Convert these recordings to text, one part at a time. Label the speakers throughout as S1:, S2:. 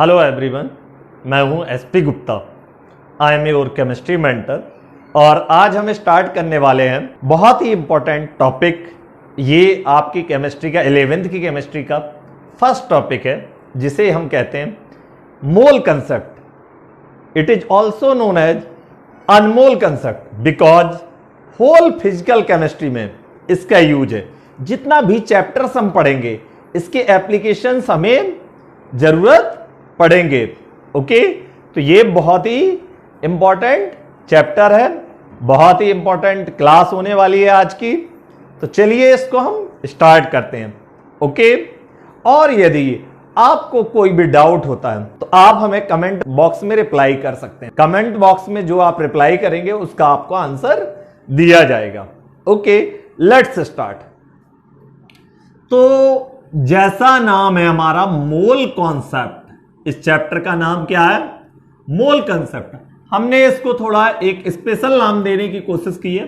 S1: Hello everyone, मैं हूं SP Gupta. I am your chemistry mentor और आज हम स्टार्ट करने वाले हैं बहुत ही इंपॉर्टेंट टॉपिक। ये आपकी केमिस्ट्री का 11th की केमिस्ट्री का फर्स्ट टॉपिक है, जिसे हम कहते हैं mole concept. It is also known as अनमोल concept because whole physical chemistry में इसका यूज है। जितना भी चैप्टर्स हम पढ़ेंगे इसके एप्लीकेशंस हमें जरूरत पढ़ेंगे। ओके, तो ये बहुत ही इंपॉर्टेंट चैप्टर है, बहुत ही इंपॉर्टेंट क्लास होने वाली है आज की। तो चलिए इसको हम स्टार्ट करते हैं। ओके, और यदि आपको कोई भी डाउट होता है तो आप हमें कमेंट बॉक्स में रिप्लाई कर सकते हैं। कमेंट बॉक्स में जो आप रिप्लाई करेंगे उसका आपको आंसर दिया जाएगा। Okay, let's start. तो जैसा नाम है हमारा मोल कॉन्सेप्ट, इस चैप्टर का नाम क्या है? मोल कंसेप्ट। हमने इसको थोड़ा एक स्पेशल नाम देने की कोशिश की है,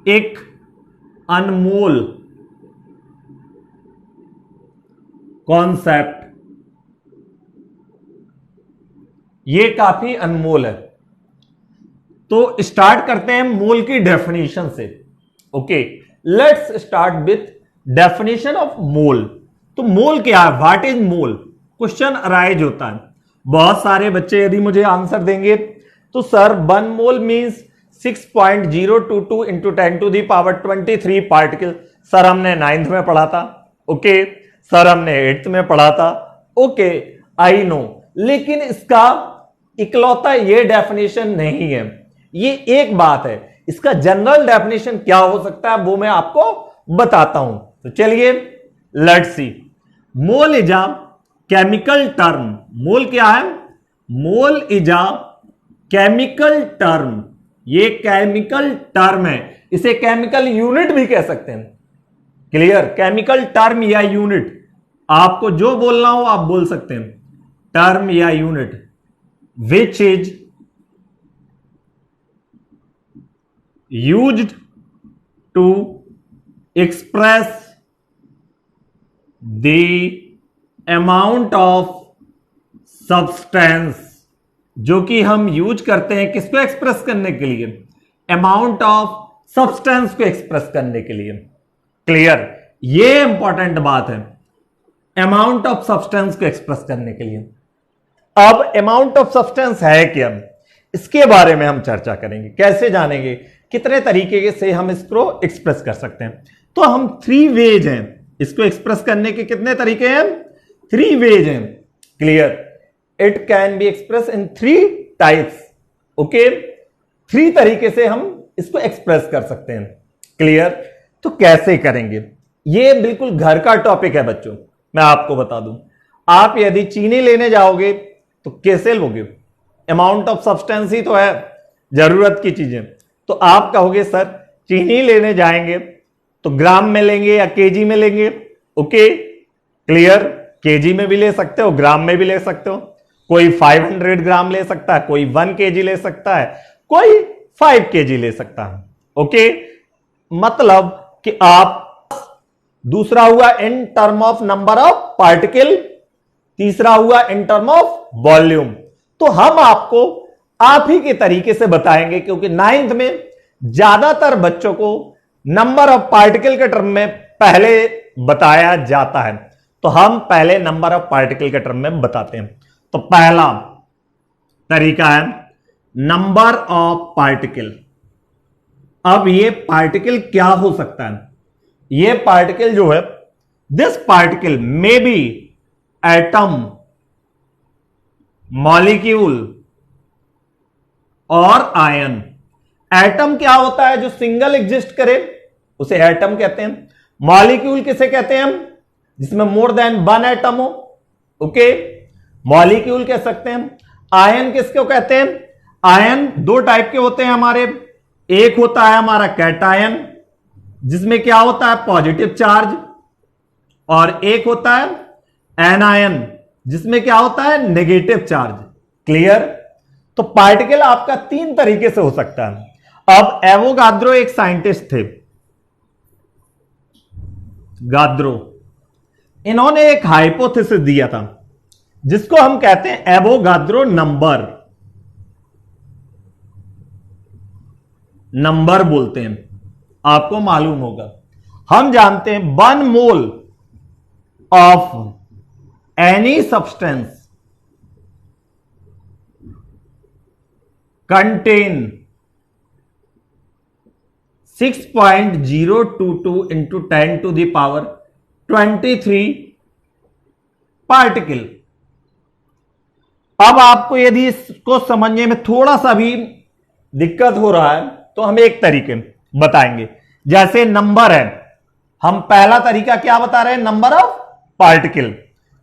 S1: एक अनमोल कॉन्सेप्ट। ये काफी अनमोल है। तो स्टार्ट करते हैं मोल की डेफिनेशन से। Okay, let's start with definition of mole. तो मोल क्या है? What is mole? Question arise होता है। बहुत सारे बच्चे यदि मुझे आंसर देंगे तो सर 1 मोल मींस 6.022 इंटू 10⁻23 पार्टिकल। सर हमने 9th में पढ़ा था। ओके, सर हमने 8th में पढ़ा था। ओके, आई नो, लेकिन इसका इकलौता ये डेफिनेशन नहीं है। ये एक बात है, इसका जनरल डेफिनेशन क्या हो सकता है वो मैं आपको बताता हूं। तो चलिए let's see. Mole is a chemical term. Mole क्या है? Mole is a chemical term. ये केमिकल टर्म है, इसे केमिकल यूनिट भी कह सकते हैं। क्लियर? केमिकल टर्म या यूनिट, आपको जो बोलना हो आप बोल सकते हैं, टर्म या unit, which is used to express the amount of substance, जो कि हम यूज करते हैं किसको एक्सप्रेस करने के लिए? अमाउंट ऑफ सब्सटेंस को एक्सप्रेस करने के लिए। क्लियर? ये इंपॉर्टेंट बात है, अमाउंट ऑफ सब्सटेंस को एक्सप्रेस करने के लिए। अब अमाउंट ऑफ सब्सटेंस है क्या, इसके बारे में हम चर्चा करेंगे। कैसे जानेंगे, कितने तरीके से हम इसको एक्सप्रेस कर सकते हैं? तो हम 3 वेज हैं इसको एक्सप्रेस करने के। कितने तरीके हैं? 3 वेज हैं। Clear? It can be express in 3 types. Okay, 3 तरीके से हम इसको एक्सप्रेस कर सकते हैं। क्लियर? तो कैसे करेंगे? ये बिल्कुल घर का टॉपिक है बच्चों, मैं आपको बता दूं। आप यदि चीनी लेने जाओगे तो कैसे लोगे? अमाउंट ऑफ सब्सटेंस ही तो है, जरूरत की चीजें। तो आप कहोगे सर चीनी लेने जाएंगे तो ग्राम में लेंगे या केजी में लेंगे? Okay, clear? केजी में भी ले सकते हो, ग्राम में भी ले सकते हो। कोई 500 ग्राम ले सकता है, कोई 1 केजी ले सकता है, कोई 5 केजी ले सकता है। ओके, मतलब कि आप, दूसरा हुआ in term of number of particle, तीसरा हुआ इन टर्म ऑफ वॉल्यूम। तो हम आपको आप ही के तरीके से बताएंगे, क्योंकि 9th में ज्यादातर बच्चों को नंबर ऑफ पार्टिकल के टर्म में पहले बताया जाता है। तो हम पहले नंबर ऑफ पार्टिकल के टर्म में बताते हैं। तो पहला तरीका है नंबर ऑफ पार्टिकल। अब ये पार्टिकल क्या हो सकता है? ये पार्टिकल जो है, this particle may be atom, molecule और आयन। एटम क्या होता है? जो सिंगल एग्जिस्ट करे उसे एटम कहते हैं। मॉलिक्यूल किसे कहते हैं हम? जिसमें मोर देन 1 एटम हो। ओके, मॉलिक्यूल कह सकते हैं। आयन किसको कहते हैं? आयन 2 टाइप के होते हैं हमारे। एक होता है हमारा कैटायन, जिसमें क्या होता है? Positive charge. और एक होता है एनायन, जिसमें क्या होता है? Negative charge. क्लियर? तो पार्टिकल आपका 3 तरीके से हो सकता है। अब एवोगाद्रो एक साइंटिस्ट थे, गाद्रो, इन्होंने एक हाइपोथेसिस दिया था जिसको हम कहते हैं एवोगाद्रो नंबर बोलते हैं। आपको मालूम होगा, हम जानते हैं 1 mole of any substance contain 6.022 into 10 to the power 23 particle. अब आपको यदि इसको समझने में थोड़ा सा भी दिक्कत हो रहा है तो हम एक तरीके बताएंगे। जैसे नंबर है, हम पहला तरीका क्या बता रहे हैं, नंबर ऑफ पार्टिकल।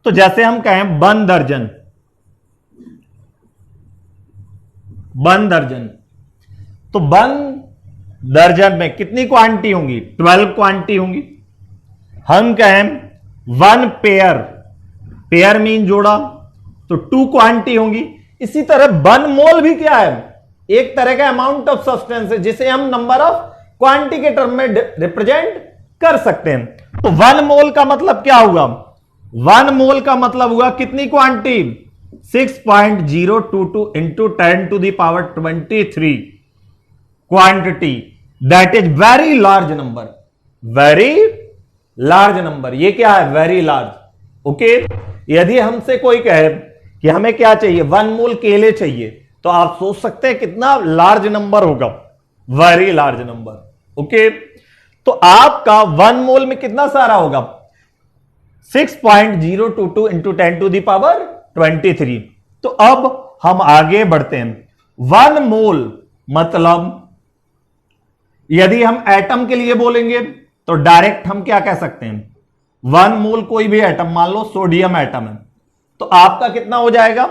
S1: तो जैसे हम कहें 1 दर्जन, 1 दर्जन, तो 1 दर्जन में कितनी क्वांटिटी होंगी, 12 क्वांटिटी होंगी। हम कहें 1 पेयर, पेयर मीन जोड़ा, तो 2 क्वांटिटी होंगी। इसी तरह 1 मोल भी क्या है, एक तरह का अमाउंट ऑफ सब्सटेंस है जिसे हम नंबर ऑफ क्वांटिटी के टर्म में रिप्रेजेंट कर सकते हैं। तो 1 मोल का मतलब क्या हुआ, 1 मोल का मतलब हुआ कितनी quantity, 6.022 into 10 to the power 23 quantity. That is very large number, very large number. ये क्या है, वेरी लार्ज। ओके, यदि हमसे कोई कहे कि हमें क्या चाहिए, 1 मोल केले चाहिए, तो आप सोच सकते हैं कितना लार्ज नंबर होगा, वेरी लार्ज नंबर। ओके, तो आपका 1 मोल में कितना सारा होगा, 6.022 इंटू 10 टू द पावर 23। तो अब हम आगे बढ़ते हैं। 1 मोल मतलब यदि हम एटम के लिए बोलेंगे तो डायरेक्ट हम क्या कह सकते हैं, 1 मोल कोई भी एटम, मान लो सोडियम एटम है, तो आपका कितना हो जाएगा,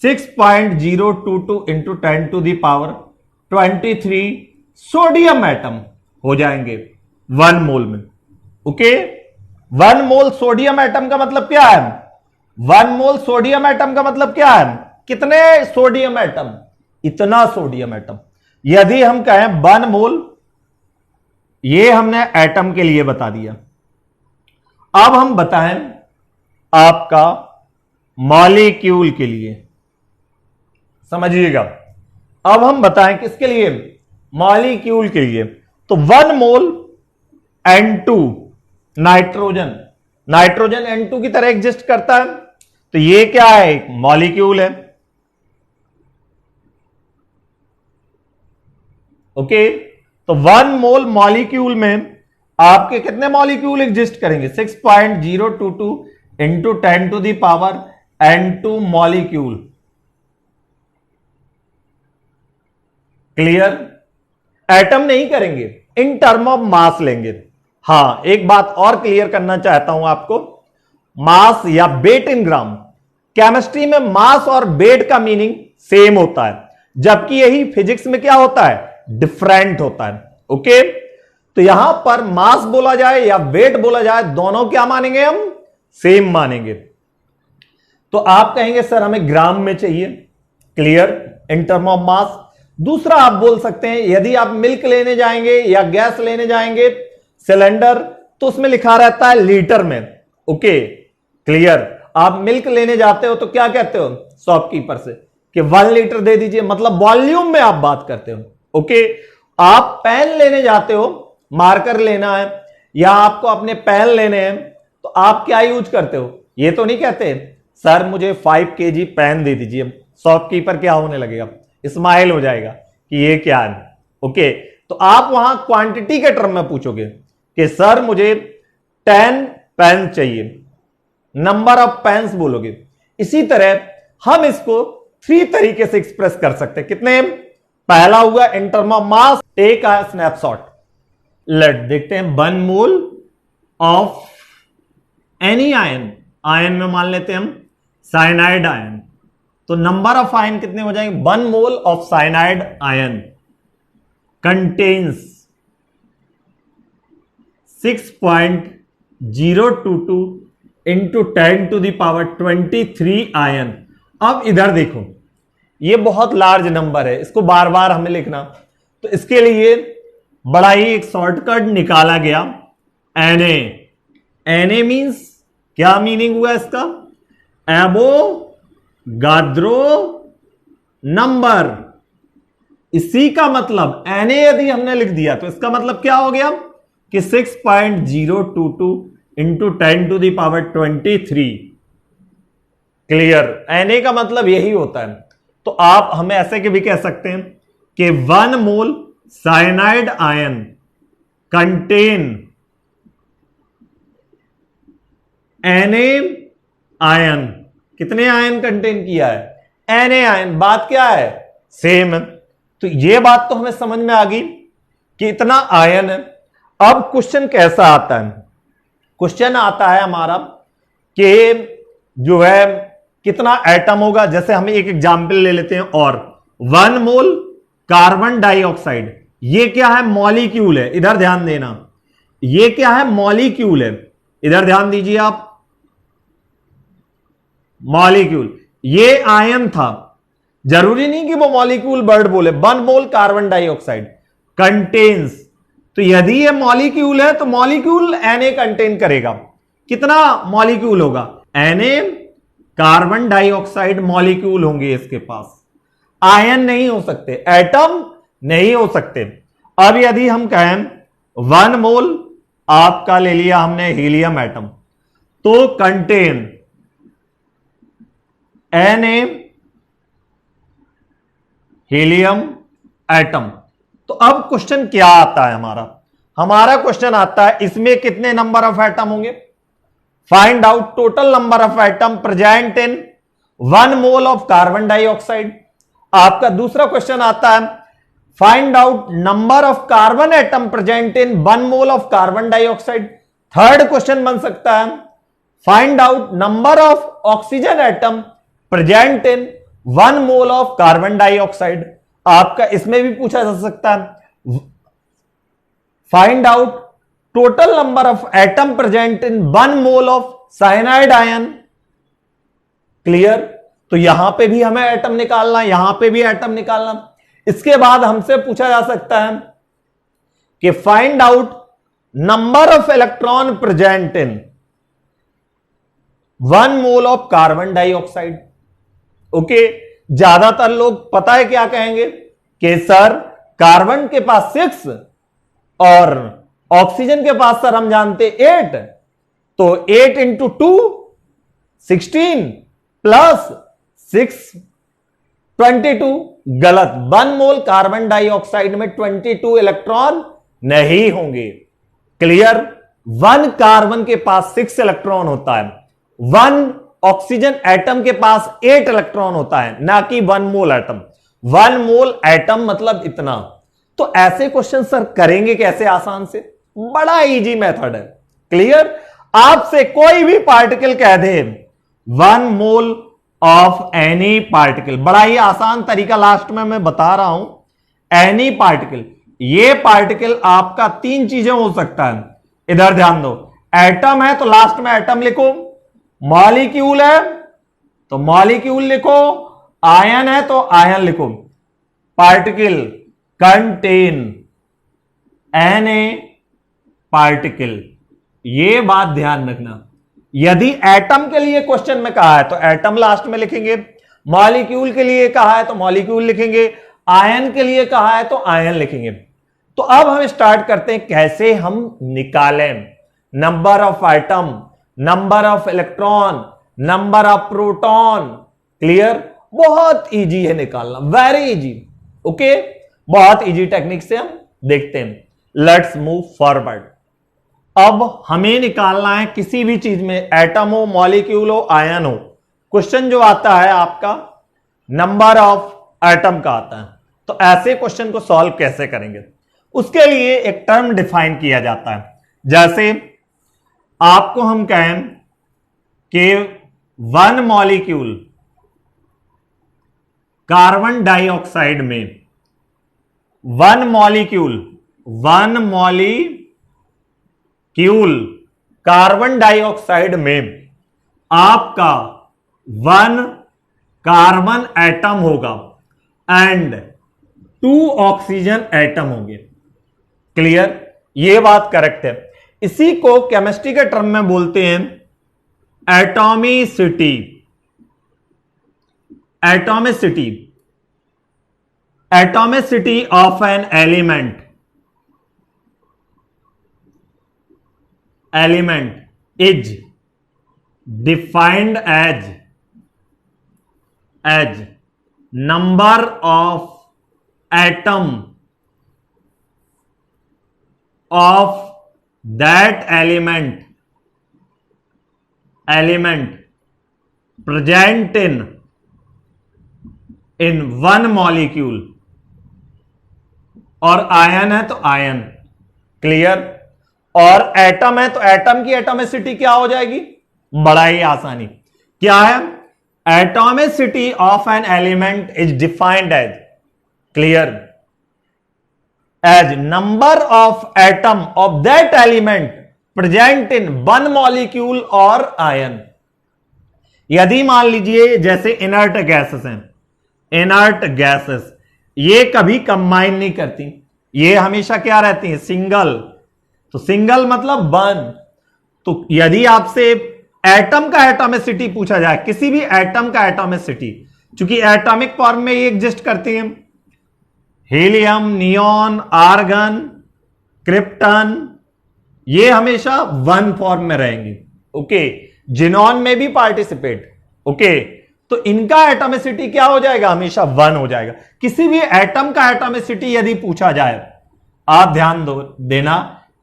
S1: 6.022 into 10 to the power 23 sodium atom हो जाएंगे 1 मोल में। ओके, 1 मोल सोडियम एटम का मतलब क्या है, 1 मोल सोडियम एटम का मतलब क्या है, कितने सोडियम एटम, इतना सोडियम एटम। यदि हम कहें 1 मोल, ये हमने एटम के लिए बता दिया। अब हम बताएं आपका मॉलिक्यूल के लिए, समझिएगा। अब हम बताएं किसके लिए, मॉलिक्यूल के लिए। तो 1 मोल N2 नाइट्रोजन, नाइट्रोजन N2 की तरह एग्जिस्ट करता है, तो ये क्या है, एक मॉलिक्यूल है। ओके, तो 1 मोल मॉलिक्यूल में आपके कितने मॉलिक्यूल एग्जिस्ट करेंगे, 6.022 into 10 to the power N2 molecule. Clear, atom नहीं करेंगे, इन टर्म ऑफ मास लेंगे। हां, एक बात और क्लियर करना चाहता हूं आपको, मास या वेट इन ग्राम, केमिस्ट्री में मास और वेट का मीनिंग सेम होता है, जबकि यही फिजिक्स में क्या होता है, डिफरेंट होता है। ओके, तो यहां पर मास बोला जाए या वेट बोला जाए, दोनों क्या मानेंगे हम, सेम मानेंगे। तो आप कहेंगे सर हमें ग्राम में चाहिए, क्लियर, इन टर्म ऑफ मास। दूसरा आप बोल सकते हैं, यदि आप मिल्क लेने जाएंगे या गैस लेने जाएंगे सिलेंडर, तो उसमें लिखा रहता है लीटर में। ओके, क्लियर, आप मिल्क लेने जाते हो तो क्या कहते हो शॉपकीपर से कि 1 लीटर दे दीजिए, मतलब वॉल्यूम में आप बात करते हो। ओके, आप पेन लेने जाते हो, मार्कर लेना है या आपको अपने पेन लेने हैं, तो आप क्या यूज करते हो, ये तो नहीं कहते सर मुझे 5 kg पेन दे दीजिए। शॉपकीपर क्या होने लगेगा, स्माइल हो जाएगा कि ये क्या है। ओके, तो आप वहां क्वांटिटी के टर्म में पूछोगे कि सर मुझे 10 पेन चाहिए, नंबर ऑफ पेन्स बोलोगे। इसी तरह हम इसको 3 तरीके से एक्सप्रेस कर सकते हैं। कितने, पहला हुआ in term of mass, take a snapshot, let देखते हैं 1 mole of any ion, ion में मान लेते हैं हम साइनाइड आयन, तो नंबर ऑफ आयन कितने हो जाएंगे, 1 mole of cyanide ion contains 6.022 into 10 to the power 23 ion. अब इधर देखो, ये बहुत लार्ज नंबर है, इसको बार बार हमें लिखना, तो इसके लिए बड़ा ही एक शॉर्टकट निकाला गया, Na। Na मींस क्या मीनिंग हुआ इसका, एवोगाद्रो नंबर। इसी का मतलब Na यदि हमने लिख दिया तो इसका मतलब क्या हो गया कि 6.022 इंटू 10⁻23। क्लियर? Na का मतलब यही होता है। तो आप हमें ऐसे के भी कह सकते हैं कि 1 mole cyanide ion contain Na ion. कितने आयन कंटेन किया है? Na ion. बात क्या है? सेम है। तो यह बात तो हमें समझ में आ गई कि इतना आयन है। अब क्वेश्चन कैसा आता है? क्वेश्चन आता है हमारा कि जो है कितना एटम होगा। जैसे हम एक एग्जाम्पल ले लेते हैं और 1 मोल कार्बन डाइऑक्साइड, ये क्या है? मॉलिक्यूल है। इधर ध्यान देना, ये क्या है? मॉलिक्यूल है। इधर ध्यान दीजिए आप, मॉलिक्यूल। ये आयन था, जरूरी नहीं कि वो मॉलिक्यूल वर्ड बोले। 1 मोल कार्बन डाइऑक्साइड कंटेन्स, तो यदि ये मॉलिक्यूल है तो मॉलिक्यूल Na कंटेन करेगा। कितना मॉलिक्यूल होगा? Na कार्बन डाइऑक्साइड मॉलिक्यूल होंगे इसके पास। आयन नहीं हो सकते, एटम नहीं हो सकते। अब यदि हम कहें 1 मोल आपका ले लिया हमने हीलियम एटम, तो कंटेन Na हीलियम एटम। तो अब क्वेश्चन क्या आता है हमारा क्वेश्चन आता है इसमें कितने नंबर ऑफ एटम होंगे? Find out total number of atom present in 1 mole of carbon dioxide. आपका दूसरा क्वेश्चन आता है find out number of carbon atom present in 1 mole of carbon dioxide. Third question बन सकता है find out number of oxygen atom present in 1 mole of carbon dioxide. आपका इसमें भी पूछा जा सकता है find out total number of atom present in 1 mole of cyanide ion. Clear? तो यहां पे भी हमें एटम निकालना, यहां पे भी एटम निकालना। इसके बाद हमसे पूछा जा सकता है कि find out number of electron present in 1 mole of carbon dioxide. Okay, ज्यादातर लोग पता है क्या कहेंगे कि सर कार्बन के पास 6 और ऑक्सीजन के पास सर हम जानते 8, तो 8 इंटू 2 16 प्लस 6 22। गलत। 1 मोल कार्बन डाइऑक्साइड में 22 इलेक्ट्रॉन नहीं होंगे। क्लियर? 1 कार्बन के पास 6 इलेक्ट्रॉन होता है, 1 ऑक्सीजन एटम के पास 8 इलेक्ट्रॉन होता है, ना कि 1 मोल एटम। 1 मोल एटम मतलब इतना। तो ऐसे क्वेश्चन सर करेंगे कैसे आसान से? बड़ा इजी मेथड है। क्लियर? आपसे कोई भी पार्टिकल कह दे 1 मोल ऑफ एनी पार्टिकल, बड़ा ही आसान तरीका लास्ट में मैं बता रहा हूं। एनी पार्टिकल, ये पार्टिकल आपका 3 चीजें हो सकता है। इधर ध्यान दो, एटम है तो लास्ट में एटम लिखो, मॉलिक्यूल है तो मॉलिक्यूल लिखो, आयन है तो आयन लिखो। पार्टिकल कंटेन Na पार्टिकल, ये बात ध्यान रखना। यदि एटम के लिए क्वेश्चन में कहा है तो एटम लास्ट में लिखेंगे, मॉलिक्यूल के लिए कहा है तो मॉलिक्यूल लिखेंगे, आयन के लिए कहा है तो आयन लिखेंगे। तो अब हम स्टार्ट करते हैं कैसे हम निकालें number of atom, number of electron, number of proton. Clear? बहुत इजी है निकालना, वेरी इजी। ओके, बहुत इजी टेक्निक से हम देखते हैं। Let's move forward. अब हमें निकालना है किसी भी चीज में, एटम हो, मॉलिक्यूल हो, आयन हो, क्वेश्चन जो आता है आपका नंबर ऑफ एटम का आता है। तो ऐसे क्वेश्चन को सॉल्व कैसे करेंगे? उसके लिए एक टर्म डिफाइन किया जाता है। जैसे आपको हम कहें कि 1 मॉलिक्यूल कार्बन डाइऑक्साइड में, 1 मॉलिक्यूल कार्बन डाइऑक्साइड में आपका 1 कार्बन एटम होगा एंड 2 ऑक्सीजन एटम होंगे। क्लियर? यह बात करेक्ट है। इसी को केमिस्ट्री के टर्म में बोलते हैं atomicity. Atomicity, atomicity of an element, element is defined as number of atom of that element present in one molecule, और आयन है तो आयन, क्लियर। और एटम है तो एटम की एटॉमिसिटी क्या हो जाएगी, बड़ा ही आसानी, क्या है, atomicity of an element is defined as, clear, as number of atom of that element present in one molecule और आयन। यदि मान लीजिए जैसे इनर्ट गैसेस हैं, इनर्ट गैसेस ये कभी कंबाइन नहीं करती, ये हमेशा क्या रहती हैं, सिंगल। तो सिंगल मतलब वन। तो यदि आपसे एटम का एटॉमिसिटी पूछा जाए, किसी भी एटम का एटॉमिसिटी, चूंकि एटॉमिक फॉर्म में ये एग्जिस्ट करती हैं, हीलियम, नियॉन, आर्गन, क्रिप्टन, ये हमेशा वन फॉर्म में रहेंगी, ओके। जिनॉन में भी पार्टिसिपेट, ओके। तो इनका एटॉमिसिटी क्या हो जाएगा, हमेशा वन हो जाएगा। किसी भी एटम का एटॉमिसिटी यदि पूछा जाए, आप ध्यान देना,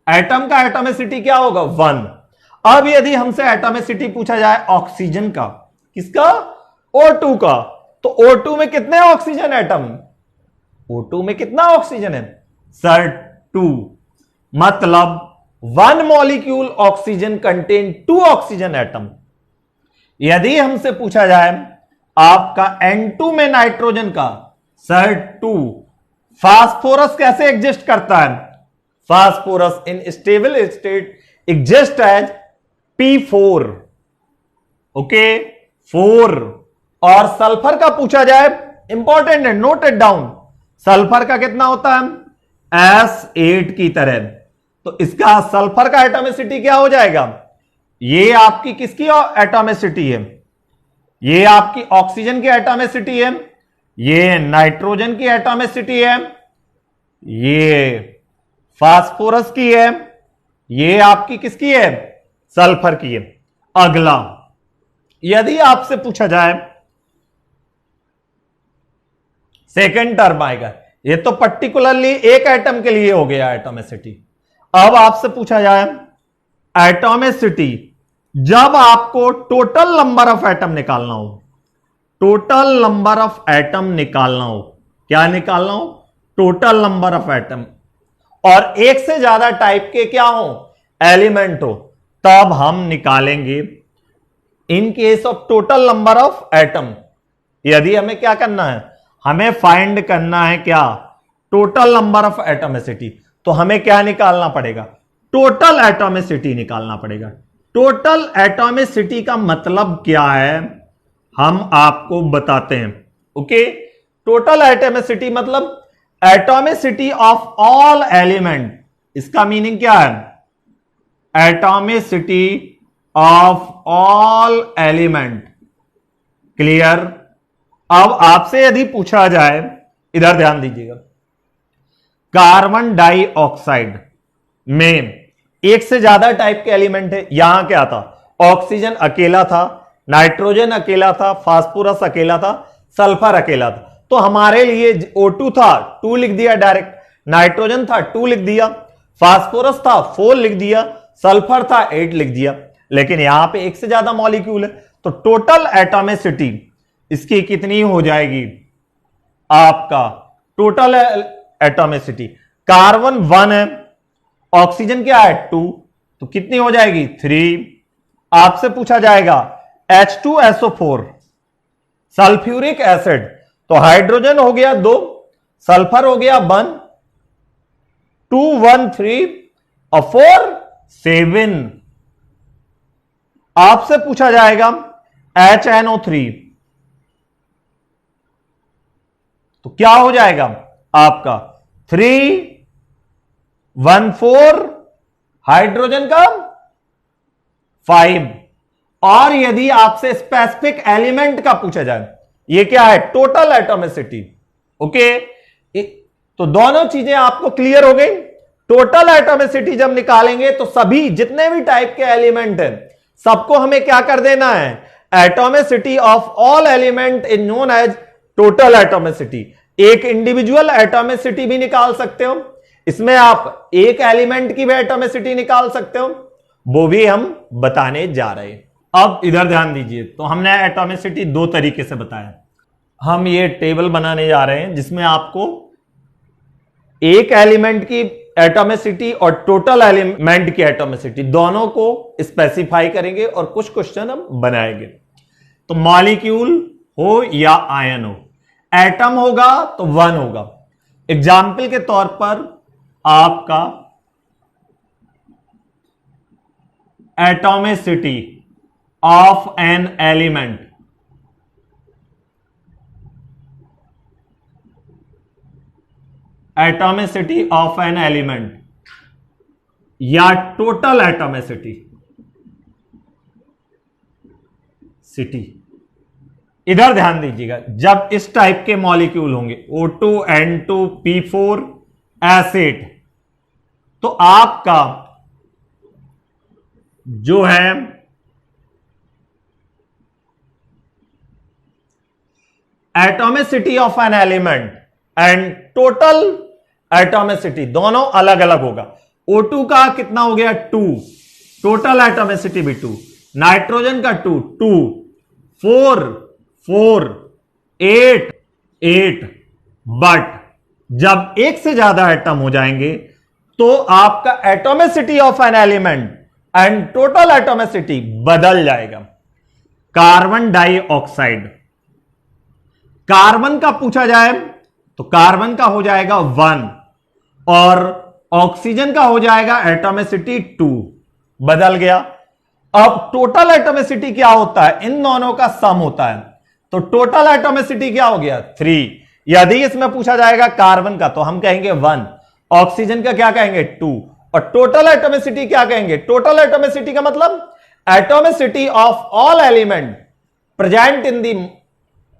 S1: एटम का एटॉमिसिटी क्या होगा, वन। अब यदि हमसे एटॉमिसिटी पूछा जाए ऑक्सीजन का, किसका, O2 का, तो O2 में कितने ऑक्सीजन एटम, O2 में कितना ऑक्सीजन है, सर 2, मतलब one molecule oxygen contain 2 oxygen atom. यदि हमसे पूछा जाए आपका N2 में नाइट्रोजन का, सर 2, फास्फोरस कैसे एग्जिस्ट करता है, phosphorus in stable state exist as P4, okay, 4। और सल्फर का पूछा जाए, इंपॉर्टेंट है, नोट इट डाउन, सल्फर का कितना होता है, S8 की तरह। तो इसका सल्फर का एटॉमिसिटी क्या हो जाएगा, ये आपकी किसकी एटॉमिसिटी है, ये आपकी ऑक्सीजन की एटॉमिसिटी है, ये नाइट्रोजन की एटॉमिसिटी है, ये फास्फोरस की है, ये आपकी किसकी है, सल्फर की है। अगला, यदि आपसे पूछा जाए सेकेंड टर्म आएगा, ये तो पर्टिकुलरली एक एटम के लिए हो गया एटॉमिसिटी। अब आपसे पूछा जाए एटॉमिसिटी जब आपको टोटल नंबर ऑफ एटम निकालना हो, टोटल नंबर ऑफ एटम निकालना हो, क्या निकालना हो, टोटल नंबर ऑफ एटम, और एक से ज्यादा टाइप के क्या हो, एलिमेंट हो, तब हम निकालेंगे in case of total number of atom. यदि हमें क्या करना है, हमें फाइंड करना है क्या, टोटल नंबर ऑफ एटॉमिसिटी, तो हमें क्या निकालना पड़ेगा, टोटल एटॉमिसिटी निकालना पड़ेगा। टोटल एटॉमिसिटी का मतलब क्या है, हम आपको बताते हैं, ओके। टोटल एटॉमिसिटी मतलब एटॉमिसिटी ऑफ ऑल एलिमेंट, इसका मीनिंग क्या है, atomicity of all element, clear. अब आपसे यदि पूछा जाए, इधर ध्यान दीजिएगा, कार्बन डाइऑक्साइड में एक से ज्यादा टाइप के एलिमेंट है, यहां क्या था, ऑक्सीजन अकेला था, नाइट्रोजन अकेला था, फास्फोरस अकेला था, सल्फर अकेला था। तो हमारे लिए O2 था, 2 लिख दिया डायरेक्ट, नाइट्रोजन था 2 लिख दिया, फास्फोरस था 4 लिख दिया, सल्फर था 8 लिख दिया। लेकिन यहां पे एक से ज्यादा मॉलिक्यूल है, तो टोटल एटॉमिसिटी इसकी कितनी हो जाएगी, आपका टोटल एटॉमिसिटी, कार्बन 1 है, ऑक्सीजन क्या है 2, तो कितनी हो जाएगी 3। आपसे पूछा जाएगा H2SO4 सल्फ्यूरिक एसिड, तो हाइड्रोजन हो गया 2, सल्फर हो गया 1, 2 1 3 और 4 7। आपसे पूछा जाएगा HNO3, तो क्या हो जाएगा आपका 3 1 4, हाइड्रोजन का 5। और यदि आपसे स्पेसिफिक एलिमेंट का पूछा जाए, ये क्या है? Total atomicity. ओके, तो दोनों चीजें आपको क्लियर हो गई। टोटल एटॉमिसिटी जब निकालेंगे तो सभी जितने भी टाइप के एलिमेंट हैं सबको हमें क्या कर देना है? Atomicity of all element is known as total atomicity. एक इंडिविजुअल एटॉमिसिटी भी निकाल सकते हो, इसमें आप एक एलिमेंट की भी एटॉमिसिटी निकाल सकते हो, वो भी हम बताने जा रहे हैं। अब इधर ध्यान दीजिए, तो हमने एटॉमिसिटी दो तरीके से बताया। हम ये टेबल बनाने जा रहे हैं जिसमें आपको एक एलिमेंट की एटॉमिसिटी और टोटल एलिमेंट की एटॉमिसिटी दोनों को स्पेसिफाई करेंगे और कुछ क्वेश्चन हम बनाएंगे। तो मॉलिक्यूल हो या आयन हो, एटम होगा तो वन होगा। एग्जाम्पल के तौर पर आपका atomicity of an element, atomicity of an element या टोटल एटॉमिसिटी सिटी। इधर ध्यान दीजिएगा, जब इस टाइप के मॉलिक्यूल होंगे O2, N2, P4, एसिड, तो आपका जो है atomicity of an element and total atomicity दोनों अलग अलग होगा। O2 का कितना हो गया? 2, टोटल एटॉमिसिटी भी 2, नाइट्रोजन का 2, 2, 4, 4, 8, 8। बट जब एक से ज्यादा एटम हो जाएंगे तो आपका atomicity of an element and total atomicity बदल जाएगा। कार्बन डाइऑक्साइड, कार्बन का पूछा जाए तो कार्बन का हो जाएगा 1 और ऑक्सीजन का हो जाएगा एटॉमिसिटी 2, बदल गया। अब टोटल एटॉमिसिटी क्या होता है? इन दोनों का सम होता है, तो टोटल एटॉमिसिटी क्या हो गया? 3। यदि इसमें पूछा जाएगा कार्बन का तो हम कहेंगे 1, ऑक्सीजन का क्या कहेंगे? 2, और टोटल एटॉमिसिटी क्या कहेंगे? टोटल एटॉमिसिटी का मतलब atomicity of all element present in the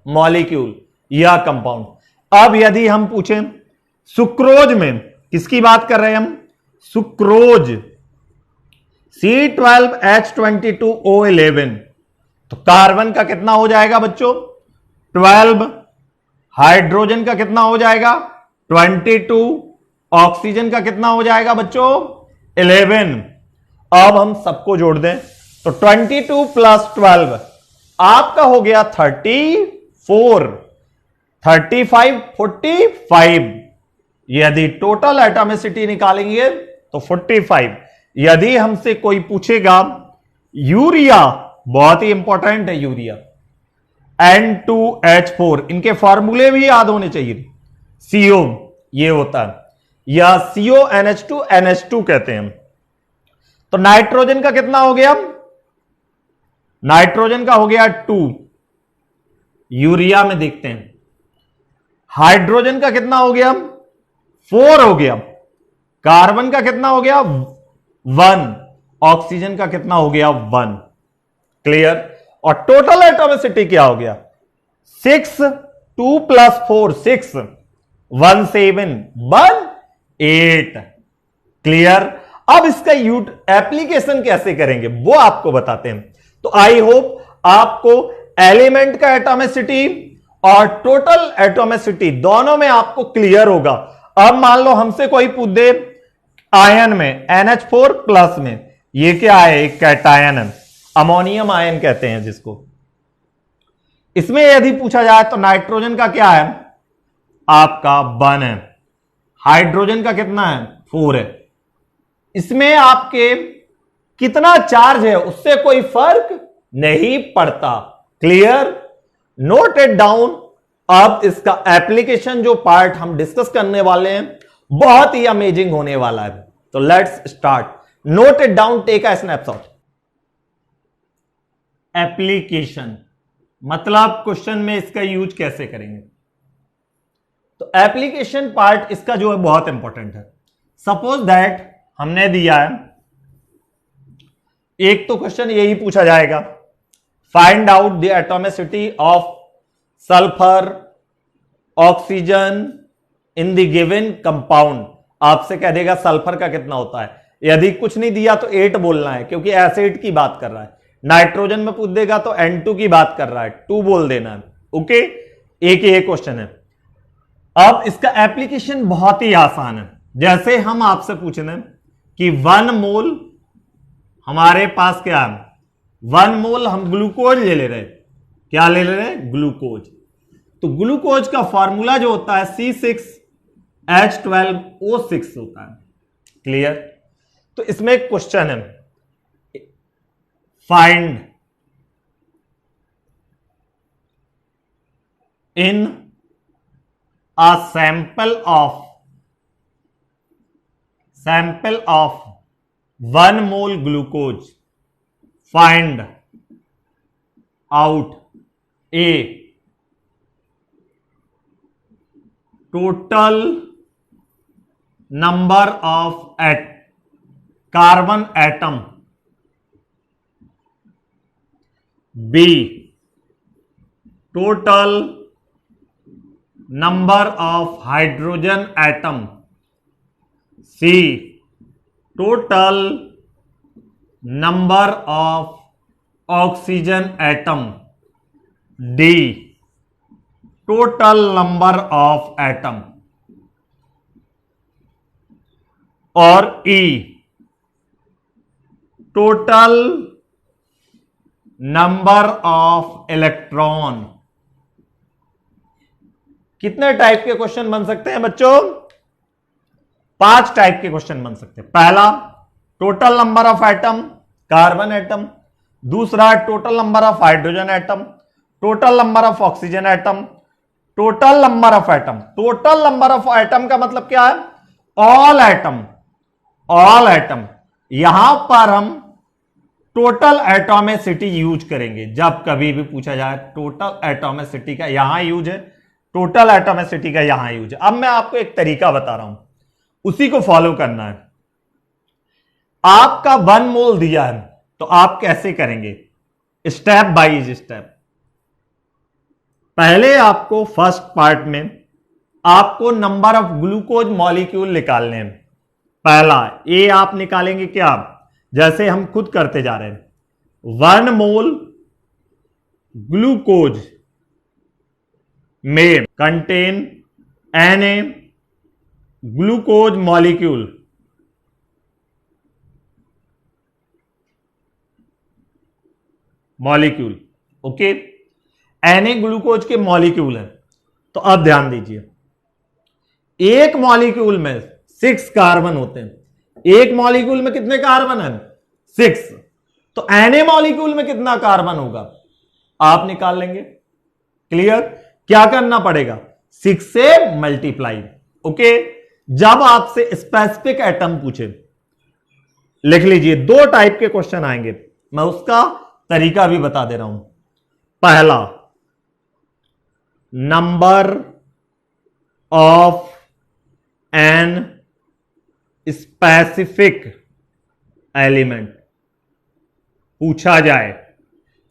S1: molecule या कंपाउंड। अब यदि हम पूछें सुक्रोज में, किसकी बात कर रहे हैं हम? सुक्रोज, C12H22O11, तो कार्बन का कितना हो जाएगा बच्चों? 12, हाइड्रोजन का कितना हो जाएगा? 22, ऑक्सीजन का कितना हो जाएगा बच्चों? 11। अब हम सबको जोड़ दें तो 22 प्लस 12 आपका हो गया 34, 35, 45। यदि टोटल एटॉमिसिटी निकालेंगे तो 45। यदि हमसे कोई पूछेगा यूरिया, बहुत ही इंपॉर्टेंट है यूरिया, N2H4, इनके फॉर्मूले भी याद होने चाहिए। CO ये होता है, या CONH2 NH2 कहते हैं। तो नाइट्रोजन का कितना हो गया? नाइट्रोजन का हो गया 2। यूरिया में देखते हैं, हाइड्रोजन का कितना हो गया? 4 हो गया। कार्बन का कितना हो गया? 1। ऑक्सीजन का कितना हो गया? 1। क्लियर? और टोटल एटॉमिसिटी क्या हो गया? 6, 2 प्लस 4 6, 1 7, 1 8। क्लियर? अब इसका एप्लीकेशन कैसे करेंगे वो आपको बताते हैं। तो आई होप आपको एलिमेंट का एटॉमिसिटी और टोटल एटॉमिसिटी दोनों में आपको क्लियर होगा। अब मान लो हमसे कोई पूछ दे आयन में NH4 प्लस में, ये क्या है? एक कैटायन है, अमोनियम आयन कहते हैं जिसको। इसमें यदि पूछा जाए तो नाइट्रोजन का क्या है? आपका 1 है। हाइड्रोजन का कितना है? 4 है। इसमें आपके कितना चार्ज है उससे कोई फर्क नहीं पड़ता। क्लियर? Note it down. अब इसका एप्लीकेशन जो पार्ट हम डिस्कस करने वाले हैं बहुत ही अमेजिंग होने वाला है। तो let's start. Note it down, take a snapshot. Application मतलब क्वेश्चन में इसका यूज कैसे करेंगे। तो एप्लीकेशन पार्ट इसका जो है बहुत इंपॉर्टेंट है। सपोज दैट हमने दिया है, एक तो क्वेश्चन यही पूछा जाएगा, find out the atomicity of sulphur, oxygen in the given compound, आपसे कह देगा सल्फर का कितना होता है। यदि कुछ नहीं दिया तो 8 बोलना है, क्योंकि एसिड की बात कर रहा है। नाइट्रोजन में पूछ देगा तो N2 की बात कर रहा है, 2 बोल देना है। ओके, एक ही एक क्वेश्चन है। अब इसका एप्लीकेशन बहुत ही आसान है। जैसे हम आपसे पूछ रहे हैं कि 1 मोल, हमारे पास क्या है, 1 मोल हम ग्लूकोज ले ले रहे, क्या ले ले रहे, ग्लूकोज। तो ग्लूकोज का फॉर्मूला जो होता है C6H12O6 होता है। क्लियर? तो इसमें एक क्वेश्चन है, find in a sample of 1 mole glucose, find out a total number of carbon atom, B total number of hydrogen atom, C total number of oxygen atom, D total number of atom, और E total number of electron। कितने type के question बन सकते हैं बच्चों? 5 type के question बन सकते हैं। पहला, total number of atom, carbon atom. दूसरा, total number of hydrogen atom, total number of oxygen atom, total number of atom. Total number of atom का मतलब क्या है? All atom, all atom. यहां पर हम टोटल एटॉमिसिटी यूज करेंगे जब कभी भी पूछा जाए। टोटल एटॉमिसिटी का यहां यूज है, टोटल एटॉमिसिटी का यहां यूज है। अब मैं आपको एक तरीका बता रहा हूं, उसी को फॉलो करना है। आपका 1 मोल दिया है तो आप कैसे करेंगे? Step by step. पहले आपको फर्स्ट पार्ट में आपको नंबर ऑफ ग्लूकोज मॉलिक्यूल निकालने हैं। पहला ए आप निकालेंगे क्या? जैसे हम खुद करते जा रहे हैं। 1 मोल ग्लूकोज में contain Na glucose molecule, okay. Na glucose के मॉलिक्यूल है। तो अब ध्यान दीजिए, एक मॉलिक्यूल में 6 कार्बन होते हैं। एक मॉलिक्यूल में कितने कार्बन है? 6। तो Na मॉलिक्यूल में कितना कार्बन होगा आप निकाल लेंगे। क्लियर? क्या करना पड़ेगा? 6 से मल्टीप्लाई। ओके। जब आपसे स्पेसिफिक एटम पूछे, लिख लीजिए 2 टाइप के क्वेश्चन आएंगे, मैं उसका तरीका भी बता दे रहा हूं। पहला, number of an specific element पूछा जाए,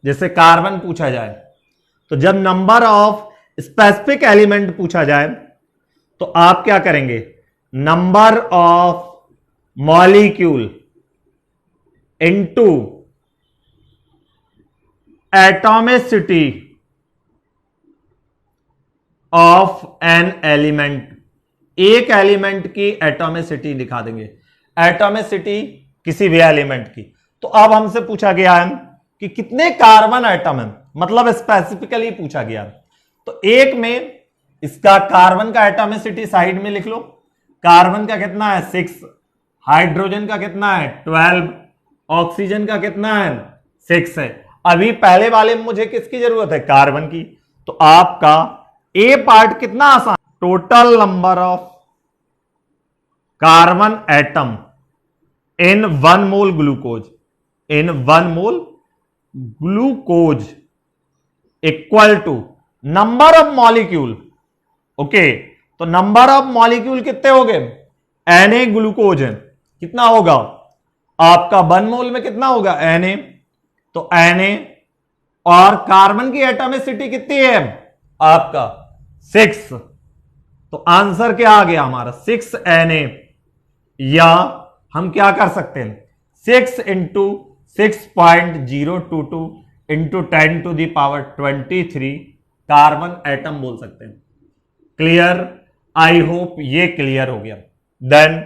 S1: जैसे कार्बन पूछा जाए, तो जब नंबर ऑफ स्पेसिफिक एलिमेंट पूछा जाए तो आप क्या करेंगे? Number of molecule into atomicity of an element, एक एलिमेंट की एटॉमिसिटी दिखा देंगे, एटॉमिसिटी किसी भी एलिमेंट की। तो अब हमसे पूछा गया है कि कितने कार्बन एटम है, मतलब स्पेसिफिकली पूछा गया। तो एक में इसका कार्बन का एटॉमिसिटी साइड में लिख लो। कार्बन का कितना है? 6। हाइड्रोजन का कितना है? 12। ऑक्सीजन का कितना है? 6 है। अभी पहले वाले में मुझे किसकी जरूरत है? कार्बन की। तो आपका ए पार्ट कितना आसान, total number of carbon atom in 1 mole glucose, in 1 mole glucose equal to number of molecule. Okay, तो नंबर ऑफ मॉलिक्यूल कितने हो गए? Na ग्लूकोज है, कितना होगा आपका 1 मोल में? कितना होगा? Na। तो Na और कार्बन की एटॉमिसिटी कितनी है? आपका 6, तो आंसर क्या आ गया हमारा 6Na, या हम क्या कर सकते हैं 6 इंटू 6.022 इंटू 10⁻23 कार्बन एटम बोल सकते हैं। क्लियर? आई होप ये क्लियर हो गया। देन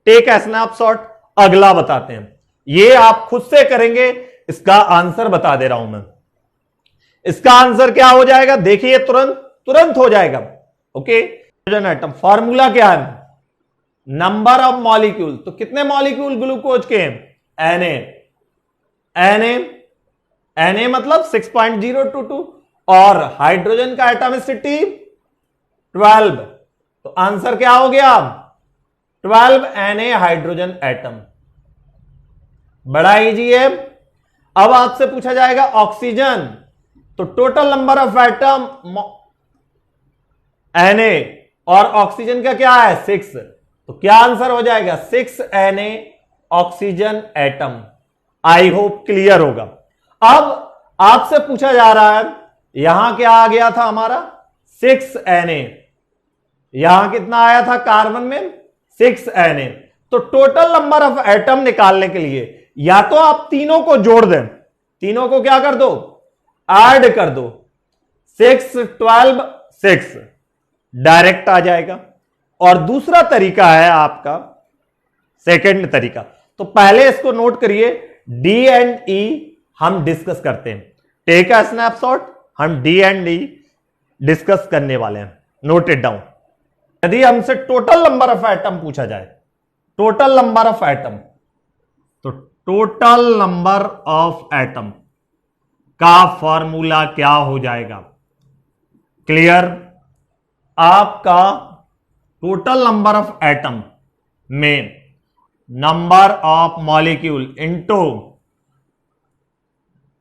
S1: टेक ए स्नैपशॉट, अगला बताते हैं। ये आप खुद से करेंगे, इसका आंसर बता दे रहा हूं मैं। इसका आंसर क्या हो जाएगा देखिए, तुरंत तुरंत हो जाएगा। ओके, हाइड्रोजन एटम फॉर्मूला क्या है, नंबर ऑफ मॉलिक्यूल। तो कितने मॉलिक्यूल ग्लूकोज के हैं Na मतलब 6.022, और हाइड्रोजन का एटॉमिसिटी 12, तो आंसर क्या हो गया 12Na हाइड्रोजन एटम। बड़ा इजी है। अब आपसे पूछा जाएगा ऑक्सीजन, तो total number of atom Na और ऑक्सीजन का क्या है 6, तो क्या आंसर हो जाएगा 6Na oxygen atom. I hope clear होगा। अब आपसे पूछा जा रहा है, यहां क्या आ गया था हमारा 6Na, यहां कितना आया था कार्बन में 6Na, तो टोटल नंबर ऑफ एटम निकालने के लिए या तो आप तीनों को जोड़ दें, तीनों को क्या कर दो ऐड कर दो, 6 12 6 डायरेक्ट आ जाएगा। और दूसरा तरीका है आपका सेकंड तरीका, तो पहले इसको नोट करिए, डी एंड ई हम डिस्कस करते हैं। टेक अ स्नैपशॉट, हम डी एंड ई डिस्कस करने वाले हैं, नोट इट डाउन। यदि हमसे टोटल नंबर ऑफ एटम पूछा जाए, टोटल नंबर ऑफ एटम, तो टोटल नंबर ऑफ एटम का फॉर्मूला क्या हो जाएगा, क्लियर? आपका टोटल नंबर ऑफ एटम में नंबर ऑफ मॉलिक्यूल इनटू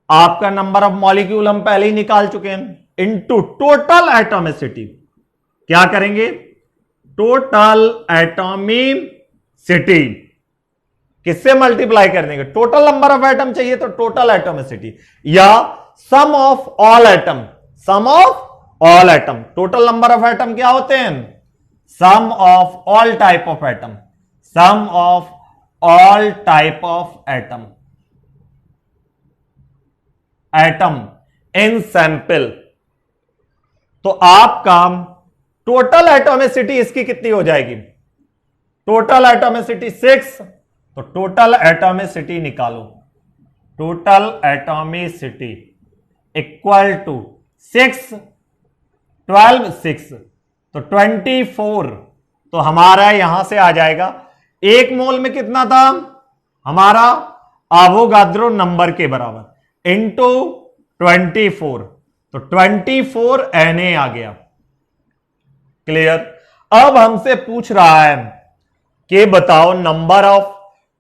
S1: आपका नंबर ऑफ मॉलिक्यूल हम पहले ही निकाल चुके हैं, इनटू टोटल एटॉमिसिटी। क्या करेंगे टोटल एटॉमिसिटी किससे मल्टीप्लाई करने के, टोटल नंबर ऑफ एटम चाहिए तो टोटल एटॉमिसिटी, या sum of all atom, sum of all atom. Total number of atom क्या होते हैं sum of all type of atom, sum of all type of atom, atom in sample. तो आपका total atomicity इसकी कितनी हो जाएगी, टोटल एटॉमिसिटी 6, तो टोटल एटॉमिसिटी निकालो, टोटल एटॉमिसिटी इक्वल टू 6 12 6, तो 24, तो हमारा यहां से आ जाएगा एक मोल में कितना था हमारा एवोगाद्रो नंबर के बराबर इंटू 24, तो 24Na आ गया। क्लियर? अब हमसे पूछ रहा है कि बताओ number of,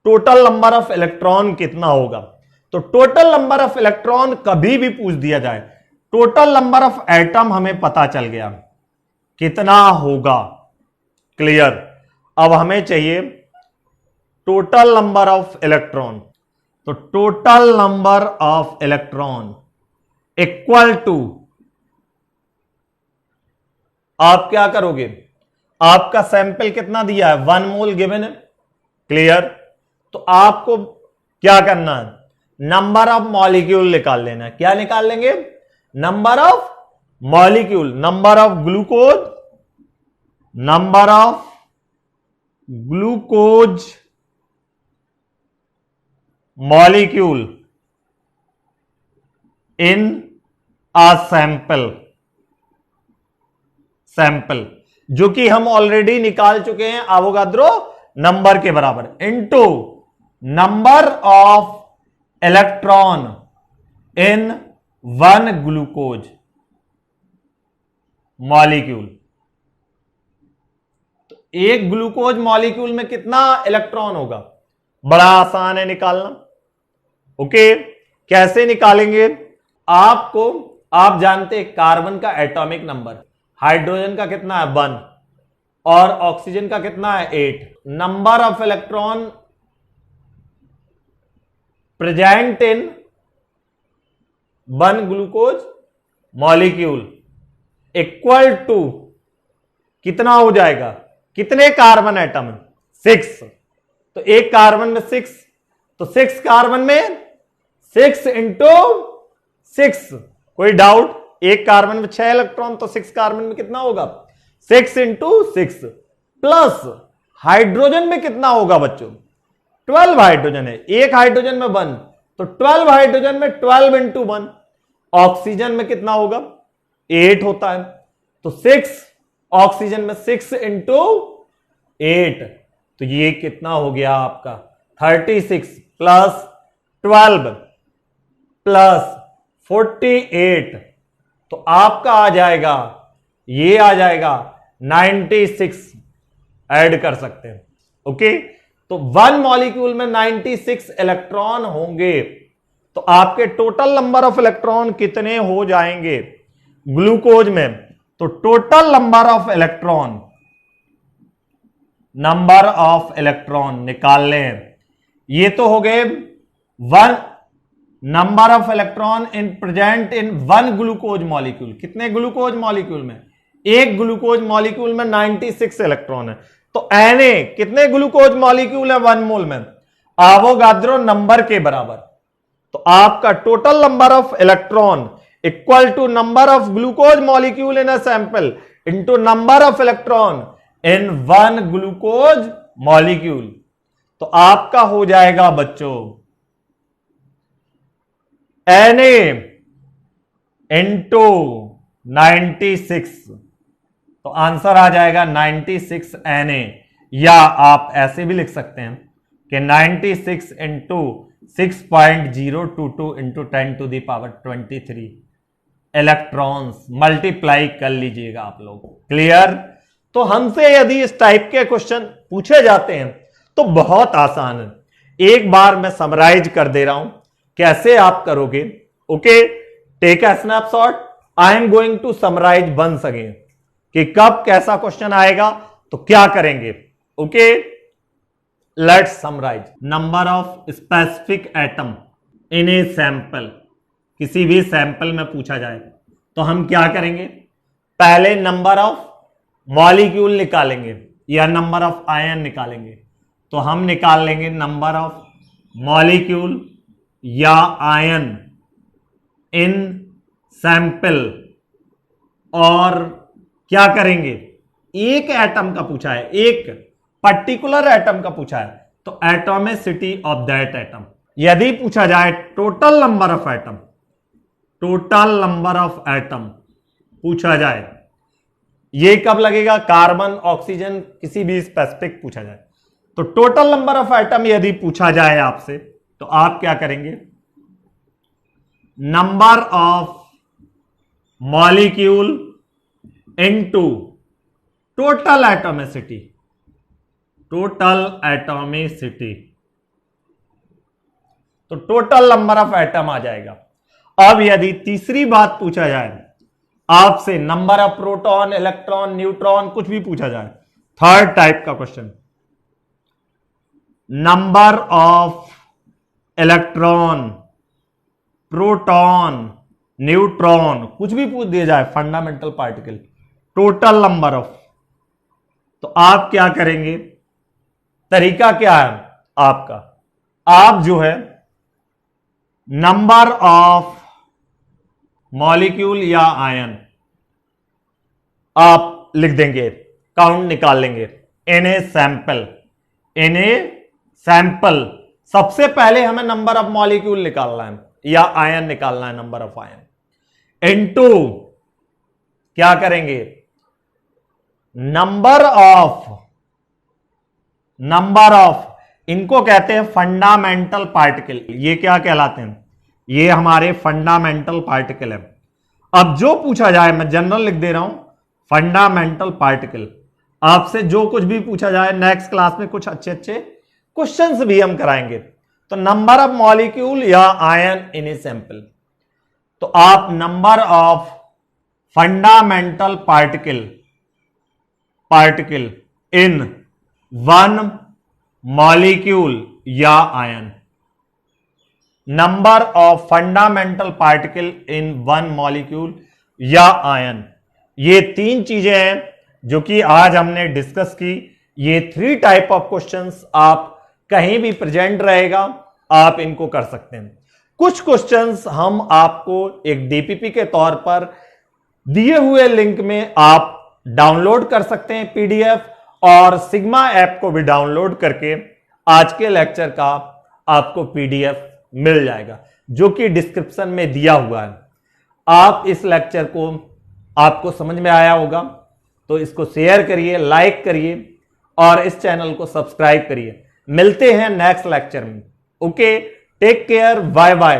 S1: total number of electron कितना होगा। तो टोटल नंबर ऑफ इलेक्ट्रॉन कभी भी पूछ दिया जाए, टोटल नंबर ऑफ एटम हमें पता चल गया कितना होगा। क्लियर? अब हमें चाहिए टोटल नंबर ऑफ इलेक्ट्रॉन, तो total number of electron equal to, आप क्या करोगे, आपका सैंपल कितना दिया है 1 मोल गिवन है। क्लियर? तो आपको क्या करना है नंबर ऑफ मॉलिक्यूल निकाल लेना है। क्या निकाल लेंगे number of molecule, number of glucose, number of glucose molecule in a sample, sample जो कि हम ऑलरेडी निकाल चुके हैं एवोगाद्रो नंबर के बराबर, into number of electron in 1 glucose molecule. तो एक ग्लूकोज मॉलिक्यूल में कितना इलेक्ट्रॉन होगा, बड़ा आसान है निकालना। ओके, कैसे निकालेंगे, आपको, आप जानते हैं कार्बन का एटॉमिक नंबर, हाइड्रोजन का कितना है 1 और ऑक्सीजन का कितना है 8, number of electron present in 1 glucose molecule equal to कितना हो जाएगा, कितने कार्बन एटम है, 6। तो एक कार्बन में 6, तो 6 कार्बन में 6 इंटू 6, कोई डाउट? एक कार्बन में 6 इलेक्ट्रॉन, तो 6 कार्बन में कितना होगा, 6 इंटू 6, प्लस हाइड्रोजन में कितना होगा बच्चों, 12 हाइड्रोजन है, एक हाइड्रोजन में 1, तो 12 हाइड्रोजन में 12 इंटू 1। ऑक्सीजन में कितना होगा, 8 होता है, तो 6 ऑक्सीजन में 6 इंटू 8, तो ये कितना हो गया आपका 36 प्लस 12 प्लस 48, तो आपका आ जाएगा, ये आ जाएगा 96, ऐड कर सकते हैं। ओके, तो 1 मॉलिक्यूल में 96 इलेक्ट्रॉन होंगे, तो आपके टोटल नंबर ऑफ इलेक्ट्रॉन कितने हो जाएंगे ग्लूकोज में? तो टोटल नंबर ऑफ इलेक्ट्रॉन निकाल लें। ये तो हो गए 1 number of electron in present in 1 glucose molecule. कितने ग्लूकोज मॉलिक्यूल में? एक ग्लूकोज मॉलिक्यूल में 96 इलेक्ट्रॉन है। तो Na कितने ग्लूकोज मॉलिक्यूल है 1 मोल में? एवोगाड्रो नंबर के बराबर। तो आपका total number of electron equal to number of glucose molecule in a sample into number of electron in 1 glucose molecule. तो आपका हो जाएगा बच्चों Na इंटू 96, तो आंसर आ जाएगा 96 Na, या आप ऐसे भी लिख सकते हैं कि 96 into 6.022 into 10 to the power 23 electrons multiply कर लीजिएगा आप लोग। क्लियर? तो हमसे यदि इस टाइप के क्वेश्चन पूछे जाते हैं तो बहुत आसान है। एक बार मैं समराइज कर दे रहा हूं कैसे आप करोगे। Okay, take a snapshot, I am going to summarize once again कि कब कैसा क्वेश्चन आएगा तो क्या करेंगे। Okay, let's summarize. Number of specific atom in a sample, किसी भी सैंपल में पूछा जाए तो हम क्या करेंगे? पहले नंबर ऑफ मॉलिक्यूल निकालेंगे या नंबर ऑफ आयन निकालेंगे। तो हम निकाल लेंगे नंबर ऑफ मॉलिक्यूल या आयन इन सैंपल, और क्या करेंगे? एक एटम का पूछा है, एक पर्टिकुलर एटम का पूछा है तो एटॉमिसिटी ऑफ दैट एटम। यदि पूछा जाए total number of atom, total number of atom पूछा जाए, ये कब लगेगा? कार्बन, ऑक्सीजन, किसी भी स्पेसिफिक पूछा जाए तो टोटल नंबर ऑफ एटम यदि पूछा जाए आपसे तो आप क्या करेंगे? Number of molecule into total atomicity, total atomicity, तो टोटल नंबर ऑफ एटम आ जाएगा। अब यदि तीसरी बात पूछा जाए आपसे, number of proton, electron, neutron, कुछ भी पूछा जाए, थर्ड टाइप का question, number of electron, proton, neutron, कुछ भी पूछ दिया जाए, fundamental particle, total number of, तो आप क्या करेंगे? तरीका क्या है आपका? आप जो है नंबर ऑफ मॉलिक्यूल या आयन आप लिख देंगे, काउंट निकाल लेंगे इन a sample, in a sample. सबसे पहले हमें नंबर ऑफ मॉलिक्यूल निकालना है या आयन निकालना है, नंबर ऑफ आयन, इनटू क्या करेंगे? नंबर ऑफ, इनको कहते हैं फंडामेंटल पार्टिकल। ये क्या कहलाते हैं? ये हमारे फंडामेंटल पार्टिकल है। अब जो पूछा जाए, मैं जनरल लिख दे रहा हूं, फंडामेंटल पार्टिकल। आपसे जो कुछ भी पूछा जाए, नेक्स्ट क्लास में कुछ अच्छे अच्छे क्वेश्चंस भी हम कराएंगे। तो नंबर ऑफ मॉलिक्यूल या आयन इन ए सैंपल, तो आप number of fundamental particle in 1 molecule या ion, number of fundamental particle in 1 molecule या आयन, ये 3 चीजें हैं जो कि आज हमने डिस्कस की। ये 3 टाइप ऑफ क्वेश्चंस आप कहीं भी प्रेजेंट रहेगा, आप इनको कर सकते हैं। कुछ क्वेश्चंस हम आपको एक डीपीपी के तौर पर दिए हुए लिंक में आप डाउनलोड कर सकते हैं पीडीएफ, और सिग्मा ऐप को भी डाउनलोड करके आज के लेक्चर का आपको पीडीएफ मिल जाएगा, जो कि डिस्क्रिप्शन में दिया हुआ है। आप इस लेक्चर को आपको समझ में आया होगा तो इसको शेयर करिए, लाइक करिए और इस चैनल को सब्सक्राइब करिए। मिलते हैं नेक्स्ट लेक्चर में। Okay, take care, bye bye.